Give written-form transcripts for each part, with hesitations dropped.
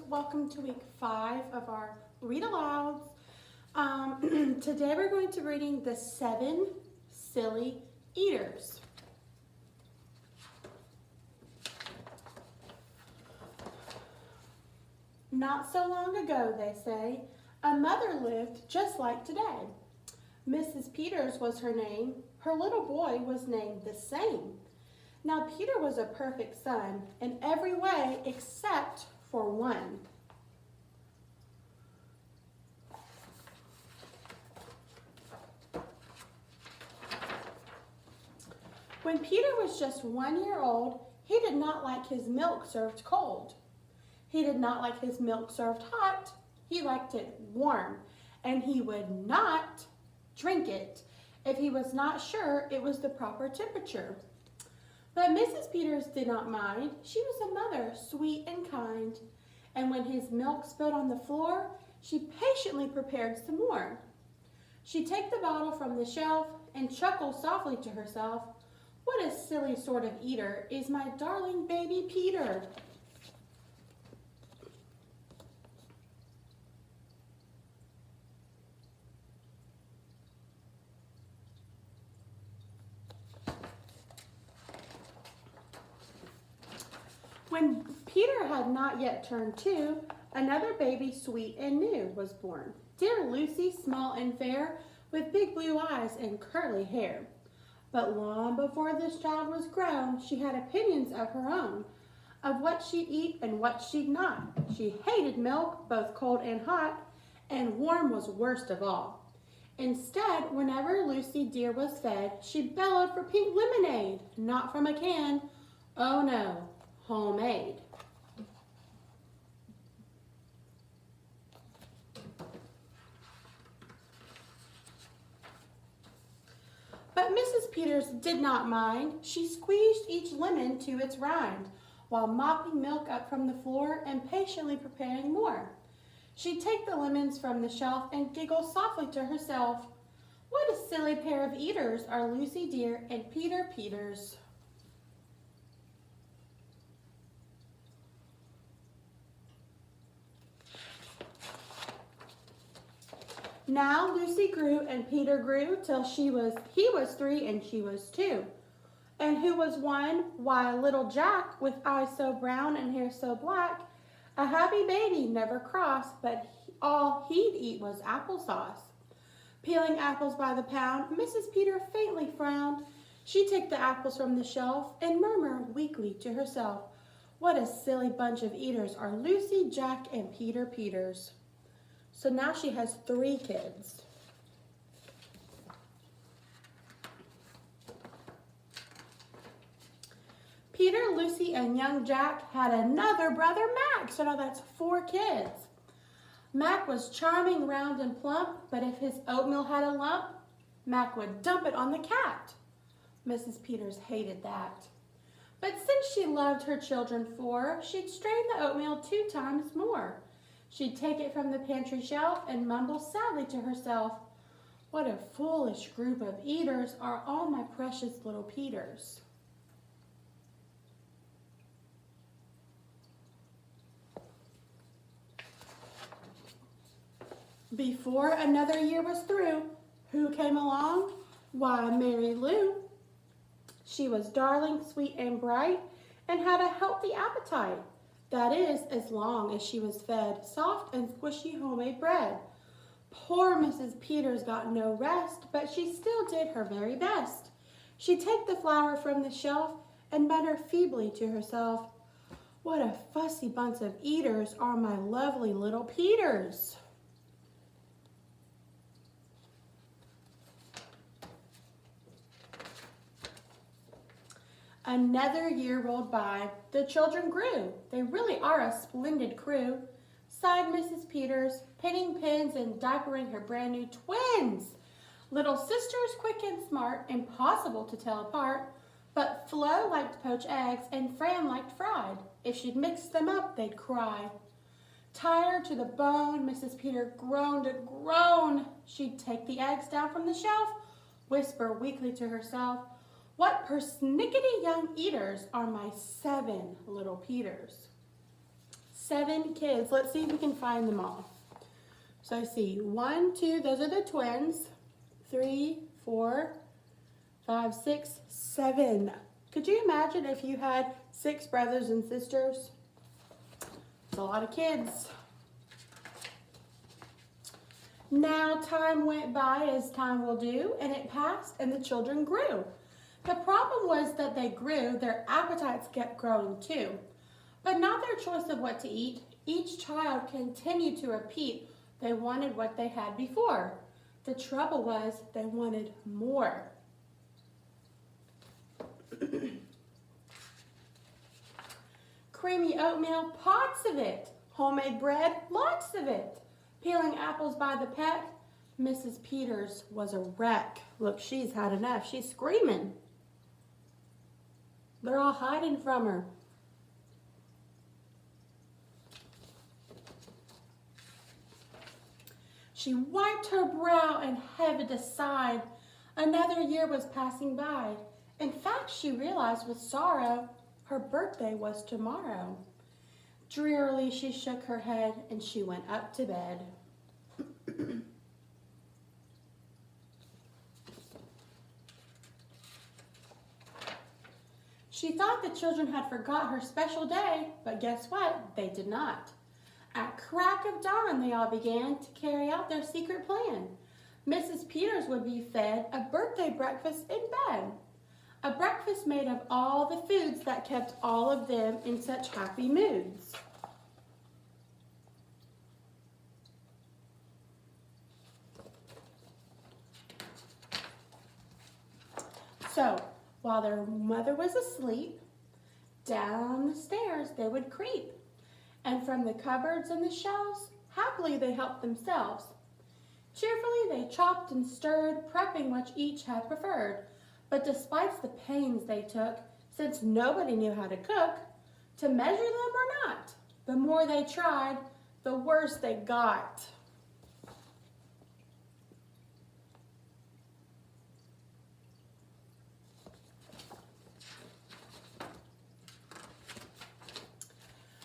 Welcome to week 5 of our read alouds. Today we're going to be reading The 7 Silly Eaters. Not so long ago, they say, a mother lived just like today. Mrs. Peters was her name. Her little boy was named the same. Now Peter was a perfect son in every way except for one. When Peter was just 1 year old, he did not like his milk served cold. He did not like his milk served hot. He liked it warm, and he would not drink it if he was not sure it was the proper temperature. But Mrs. Peters did not mind. She was a mother, sweet and kind. And when his milk spilled on the floor, she patiently prepared some more. She'd take the bottle from the shelf and chuckle softly to herself, "What a silly sort of eater is my darling baby Peter." When Peter had not yet turned 2, another baby, sweet and new, was born. Dear Lucy, small and fair, with big blue eyes and curly hair. But long before this child was grown, she had opinions of her own, of what she'd eat and what she'd not. She hated milk, both cold and hot, and warm was worst of all. Instead, whenever Lucy dear was fed, she bellowed for pink lemonade, not from a can. Oh no, homemade. But Mrs. Peters did not mind. She squeezed each lemon to its rind, while mopping milk up from the floor and patiently preparing more. She'd take the lemons from the shelf and giggle softly to herself, "What a silly pair of eaters are Lucy dear and Peter Peters." Now Lucy grew and Peter grew till he was 3 and she was 2. And who was one? Why, little Jack, with eyes so brown and hair so black, a happy baby, never cross, but all he'd eat was applesauce. Peeling apples by the pound, Mrs. Peter faintly frowned. She'd take the apples from the shelf and murmur weakly to herself, "What a silly bunch of eaters are Lucy, Jack, and Peter Peters." So now she has 3 kids. Peter, Lucy, and young Jack had another brother, Mac. So now that's 4 kids. Mac was charming, round, and plump, but if his oatmeal had a lump, Mac would dump it on the cat. Mrs. Peters hated that. But since she loved her children 4, she'd strain the oatmeal 2 times more. She'd take it from the pantry shelf and mumble sadly to herself, "What a foolish group of eaters are all my precious little Peters." Before another year was through, who came along? Why, Mary Lou. She was darling, sweet, and bright, and had a healthy appetite. That is, as long as she was fed soft and squishy homemade bread. Poor Mrs. Peters got no rest, but she still did her very best. She'd take the flour from the shelf and mutter feebly to herself, "What a fussy bunch of eaters are my lovely little Peters." Another year rolled by. The children grew. They really are a splendid crew, sighed Mrs. Peters, pinning pins and diapering her brand new twins. Little sisters, quick and smart, impossible to tell apart. But Flo liked poached eggs and Fran liked fried. If she'd mix them up, they'd cry. Tired to the bone, Mrs. Peter groaned and groaned. She'd take the eggs down from the shelf, whisper weakly to herself, "What persnickety young eaters are my 7 little Peters." 7 kids. Let's see if we can find them all. So I see 1, 2, those are the twins. 3, 4, 5, 6, 7. Could you imagine if you had 6 brothers and sisters? It's a lot of kids. Now time went by, as time will do, and it passed, and the children grew. The problem was that they grew, their appetites kept growing too. But not their choice of what to eat. Each child continued to repeat they wanted what they had before. The trouble was they wanted more. Creamy oatmeal, pots of it. Homemade bread, lots of it. Peeling apples by the peck. Mrs. Peters was a wreck. Look, she's had enough. She's screaming. They're all hiding from her. She wiped her brow and heaved a sigh. Another year was passing by. In fact, she realized with sorrow her birthday was tomorrow. Drearily she shook her head and she went up to bed. She thought the children had forgot her special day, but guess what? They did not. At crack of dawn, they all began to carry out their secret plan. Mrs. Peters would be fed a birthday breakfast in bed. A breakfast made of all the foods that kept all of them in such happy moods. So, while their mother was asleep, down the stairs they would creep. And from the cupboards and the shelves, happily they helped themselves. Cheerfully they chopped and stirred, prepping what each had preferred. But despite the pains they took, since nobody knew how to cook, to measure them or not, the more they tried, the worse they got.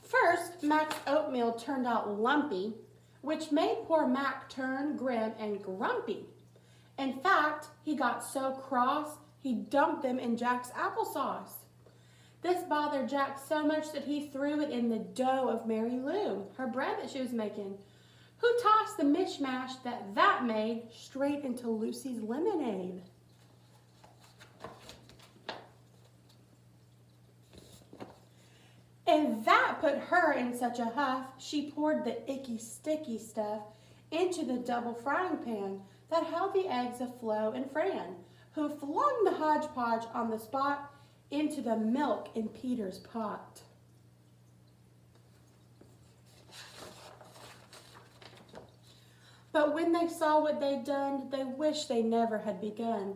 First, Mac's oatmeal turned out lumpy, which made poor Mac turn grim and grumpy. In fact, he got so cross, he dumped them in Jack's applesauce. This bothered Jack so much that he threw it in the dough of Mary Lou, her bread that she was making, who tossed the mishmash that made straight into Lucy's lemonade. And that put her in such a huff, she poured the icky, sticky stuff into the double frying pan that held the eggs of Flo and Fran, who flung the hodgepodge on the spot into the milk in Peter's pot. But when they saw what they'd done, they wished they never had begun.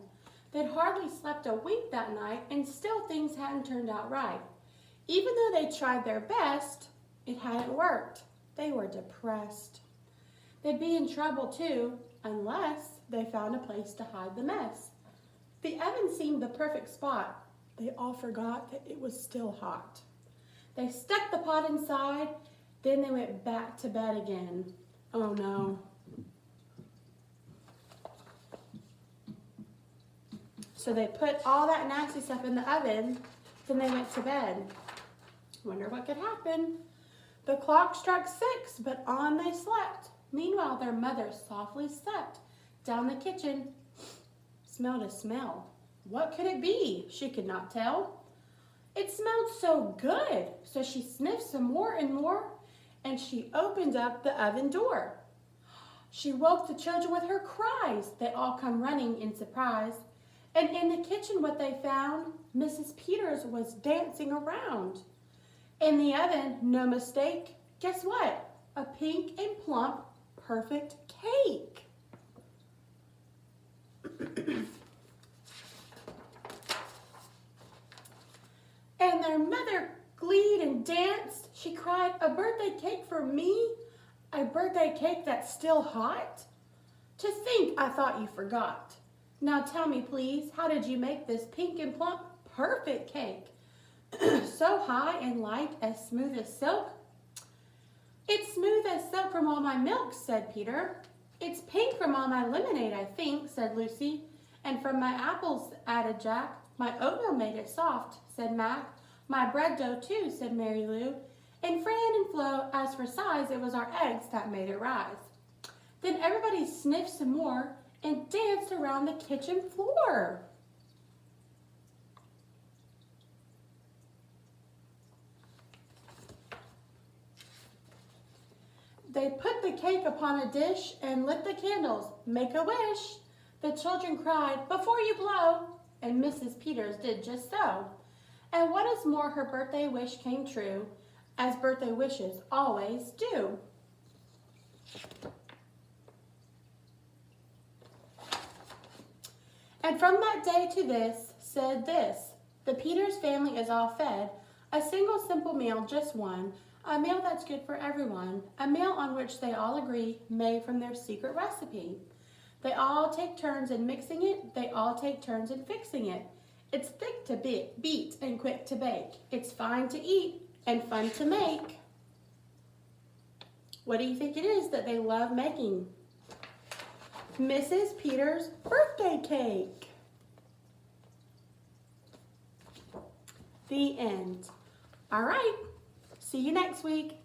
They'd hardly slept a wink that night, and still things hadn't turned out right. Even though they tried their best, it hadn't worked. They were depressed. They'd be in trouble too, unless they found a place to hide the mess. The oven seemed the perfect spot. They all forgot that it was still hot. They stuck the pot inside, then they went back to bed again. Oh no. So they put all that nasty stuff in the oven, then they went to bed. Wonder what could happen. The clock struck 6, but on they slept. Meanwhile, their mother softly stepped down the kitchen, smelled a smell. What could it be? She could not tell. It smelled so good, so she sniffed some more and more, and she opened up the oven door. She woke the children with her cries. They all come running in surprise. And in the kitchen what they found, Mrs. Peters was dancing around. In the oven, no mistake, guess what? A pink and plump, perfect cake. And their mother gleed and danced. She cried, "A birthday cake for me? A birthday cake that's still hot? To think I thought you forgot. Now tell me, please, how did you make this pink and plump, perfect cake? So high and light, as smooth as silk?" up from all my milk, said Peter. It's pink from all my lemonade, I think, said Lucy. And from my apples, added Jack. My oatmeal made it soft, said Mac. My bread dough, too, said Mary Lou. And Fran and Flo, as for size, it was our eggs that made it rise. Then everybody sniffed some more and danced around the kitchen floor. They put the cake upon a dish and lit the candles. Make a wish. The children cried, before you blow. And Mrs. Peters did just so. And what is more, her birthday wish came true, as birthday wishes always do. And from that day to this, said this, the Peters family is all fed, a single simple meal, just one, a meal that's good for everyone, a meal on which they all agree, made from their secret recipe. They all take turns in mixing it, they all take turns in fixing it. It's thick to beat and quick to bake. It's fine to eat and fun to make. What do you think it is that they love making? Mrs. Peters' birthday cake. The end. All right. See you next week.